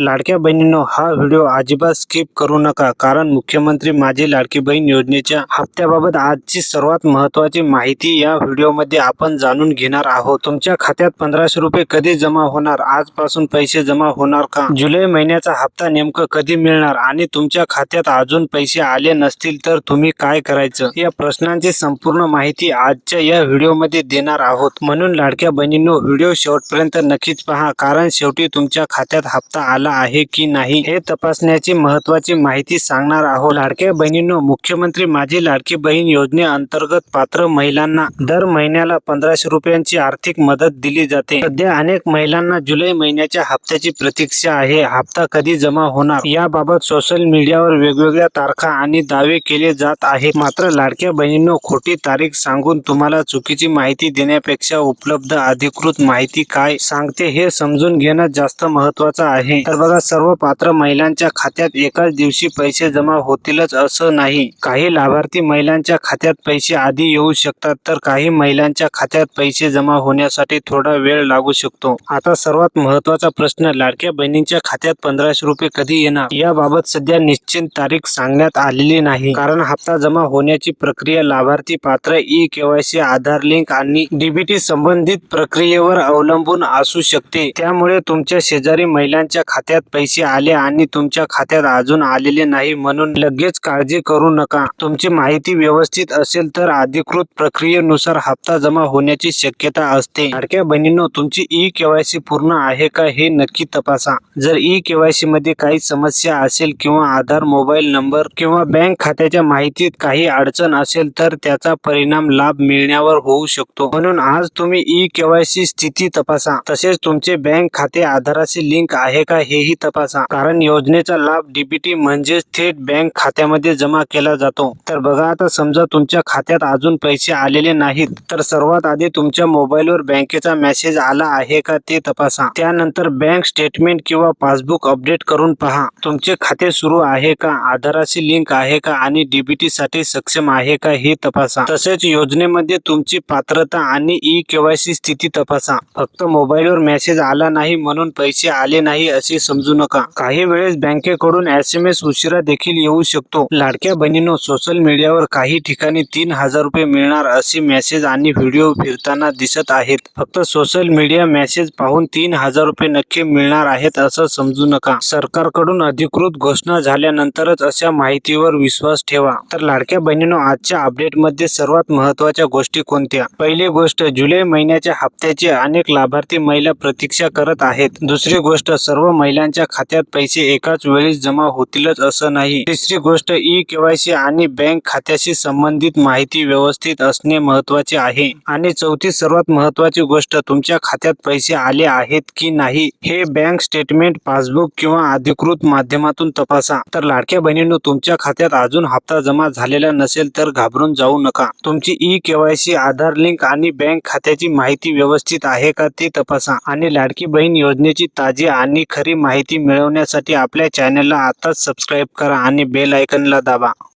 लाडक्या बहिणींनो, हा व्हिडिओ अजिबात स्किप करू नका, कारण मुख्यमंत्री माझी लाडकी बहीण योजनेच्या हप्त्याबाबत आजची सर्वात महत्त्वाची माहिती या व्हिडिओमध्ये आपण जाणून घेणार आहोत. तुमच्या खात्यात 1500 रुपये कधी जमा होणार, आजपासून पैसे जमा होणार का, जुलै महिन्याचा हप्ता नेमकं कधी मिळणार आणि तुमच्या खात्यात अजून पैसे आले नसतील तर तुम्ही काय करायचं, या प्रश्नांची संपूर्ण माहिती आजच्या या व्हिडिओमध्ये देणार आहोत. म्हणून लाडक्या बहिणींनो, व्हिडिओ शेवटपर्यंत नक्कीच पहा, कारण शेवटी तुमच्या खात्यात हप्ता आला आहे की नाही हे तपासण्याची महत्त्वाची माहिती सांगणार आहोत. लाडक्या बहिणींनो, मुख्यमंत्री माझी लाडकी बहीण योजनेअंतर्गत पात्र महिलांना दर महिन्याला 1500 रुपयांची आर्थिक मदत दिली जाते. सध्या अनेक महिलांना जुलै महिन्याच्या हप्त्याची प्रतीक्षा आहे. हप्ता कधी जमा होणार याबाबत सोशल मीडियावर वेगवेगळ्या तारखा आणि दावे केले जात आहेत. मात्र लाडक्या बहिणींनो, खोटी तारीख सांगून तुम्हाला चुकीची माहिती देण्यापेक्षा उपलब्ध अधिकृत माहिती काय सांगते हे समजून घेणं जास्त महत्त्वाचं आहे. तर बघा, सर्व पात्र महिलांच्या खात्यात एकाच दिवशी पैसे जमा होतीलच असं नाही. काही लाभार्थी महिलांच्या खात्यात पैसे आधी येऊ शकतात, तर काही महिलांच्या खात्यात पैसे जमा होण्यासाठी थोडा वेळ लागू शकतो. आता सर्वात महत्त्वाचा प्रश्न, लाडक्या बहिणींच्या खात्यात 1500 रुपये कधी येणार याबाबत सध्या निश्चित तारीख सांगण्यात आलेली नाही, कारण हप्ता जमा होण्याची प्रक्रिया लाभार्थी पात्र, ई-केवायसी, आधार लिंक आणि डीबीटी संबंधित प्रक्रियेवर अवलंबून असू शकते. त्यामुळे तुमच्या शेजारी महिलांच्या खात्यात पैसे आले आणि तुमच्या खात्यात अजून आलेले नाही म्हणून लगेच काळजी करू नका. तुमची माहिती व्यवस्थित असेल तर अधिकृत प्रक्रियेनुसार हप्ता जमा होण्याची शक्यता असते. लाडक्या बहिणींनो, तुमची ई-केवायसी पूर्ण आहे का हे नक्की तपासा. जर ई-केवायसी मध्ये काही समस्या असेल किंवा आधार, मोबाईल नंबर किंवा बँक खात्याच्या माहितीत काही अडचण असेल तर त्याचा परिणाम लाभ मिळण्यावर होऊ शकतो. म्हणून आज तुम्ही ई-केवायसी स्थिती तपासा. तसेच तुमचे बँक खाते आधाराशी लिंक आहे का हेही तपासा, कारण योजनेचा लाभ डीबीटी म्हणजे थेट बँक खात्यामध्ये जमा केला जातो. तर बघा, आता समजा तुमच्या खात्यात अजून पैसे आलेले नाहीत, तर सर्वात आधी तुमच्या मोबाईलवर बँकेचा मेसेज आला आहे का ते तपासा. त्यानंतर बँक स्टेटमेंट किंवा पासबुक अपडेट करून पहा. तुमचे खाते सुरू आहे का, आधाराशी लिंक आहे का आणि डीबीटी साठी सक्षम आहे का हे तपासा. तसेच योजनेमध्ये तुमची पात्रता आणि ई-केवायसी स्थिती तपासा. फक्त मोबाईलवर मेसेज आला नाही म्हणून पैसे आले नाही असे समजू नका. काही वेळेस बँकेकडून SMS उशिरा देखील येऊ शकतो. लाडक्या बहिणींनो, सोशल मीडियावर काही ठिकाणी 3000 रुपये मिळणार असे मेसेज आणि व्हिडिओ फिरताना दिसत आहेत. फक्त सोशल मीडिया मेसेज पाहून 3000 रुपये नक्की मिळणार आहेत असं समजू नका. सरकारकडून अधिकृत घोषणा झाल्यानंतरच अशा माहितीवर विश्वास ठेवा. तर लाडक्या बहिणींनो, आजच्या अपडेटमध्ये सर्वात महत्त्वाच्या गोष्टी कोणत्या? पहिली गोष्ट, जुलै महिन्याच्या हप्त्याची अनेक लाभार्थी महिला प्रतीक्षा करत आहेत. दुसरी गोष्ट, सर्व महिलांच्या खात्यात पैसे एकाच वेळी जमा होतीलच असं नाही. तिसरी गोष्ट, ई-केवायसी आणि बँक खात्याशी संबंधित माहिती व्यवस्थित असणे महत्त्वाचे आहे. आणि चौथी सर्वात महत्त्वाची गोष्ट, तुमच्या खात्यात पैसे आले आहेत की नाही हे बँक स्टेटमेंट, पासबुक किंवा अधिकृत माध्यमातून तपासा. तर लाडक्या बहिणींनो, तुमच्या खात्यात अजून हप्ता जमा झालेला नसेल तर घाबरून जाऊ नका. तुमची ई-केवायसी, आधार लिंक आणि बँक खात्याची माहिती व्यवस्थित आहे का ते तपासा. आणि लाडकी बहीण योजनेची ताजी आणि खरी माहिती मिळवण्यासाठी आपल्या चॅनलला आताच सबस्क्राईब करा आणि बेल आयकॉनला दाबा.